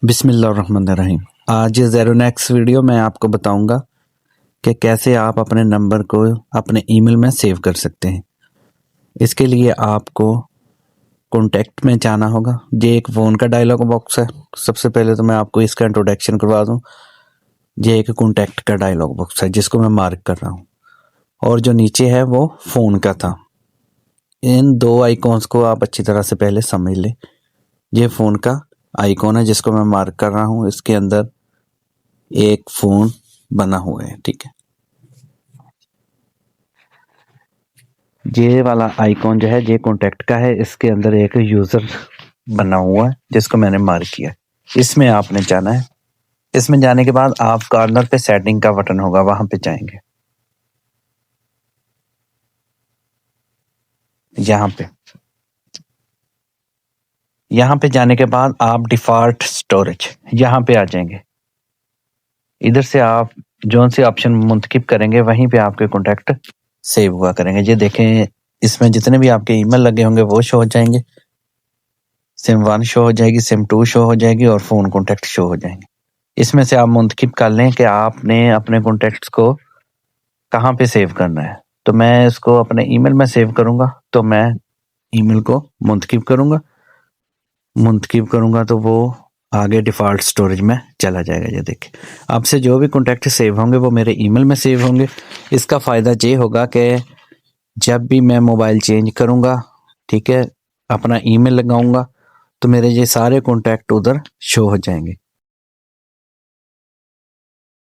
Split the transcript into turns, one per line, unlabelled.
बिस्मिल्लाहिर्रहमानिर्रहीम। आज ज़ेरोनेक्स वीडियो में आपको बताऊंगा कि कैसे आप अपने नंबर को अपने ईमेल में सेव कर सकते हैं। इसके लिए आपको कॉन्टैक्ट में जाना होगा। ये एक फ़ोन का डायलॉग बॉक्स है। सबसे पहले तो मैं आपको इसका इंट्रोडक्शन करवा दूं। ये एक कॉन्टैक्ट का डायलॉग बॉक्स है जिसको मैं मार्क कर रहा हूँ, और जो नीचे है वो फ़ोन का था। इन दो आइकॉन्स को आप अच्छी तरह से पहले समझ लें। ये फ़ोन का आइकॉन है जिसको मैं मार्क कर रहा हूँ। इसके अंदर एक फ़ोन बना हुआ है, ठीक है। ये वाला आइकॉन जो है ये कॉन्टैक्ट का है। इसके अंदर एक यूज़र बना हुआ है जिसको मैंने मार्क किया। इसमें आपने जाना है। इसमें जाने के बाद आप कॉर्नर पे सेटिंग का बटन होगा, वहां पे जाएंगे। यहाँ पे जाने के बाद आप डिफ़ॉल्ट स्टोरेज यहाँ पे आ जाएंगे। इधर से आप जोन से ऑप्शन मुंतखब करेंगे वहीं पे आपके कॉन्टैक्ट सेव हुआ करेंगे। ये देखें, इसमें जितने भी आपके ईमेल लगे होंगे वो शो हो जाएंगे। सिम 1 शो हो जाएगी, सिम 2 शो हो जाएगी और फ़ोन कॉन्टैक्ट शो हो जाएंगे। इसमें से आप मुंतखब कर लें कि आपने अपने कॉन्टैक्ट्स को कहाँ पे सेव करना है। तो मैं इसको अपने ईमेल में सेव करूँगा, तो मैं ईमेल को मुंतखब करूँगा तो वो आगे डिफ़ॉल्ट स्टोरेज में चला जाएगा। ये देखिए, आपसे जो भी कॉन्टैक्ट सेव होंगे वो मेरे ईमेल में सेव होंगे। इसका फ़ायदा ये होगा कि जब भी मैं मोबाइल चेंज करूँगा, ठीक है, अपना ईमेल लगाऊंगा तो मेरे ये सारे कॉन्टैक्ट उधर शो हो जाएंगे।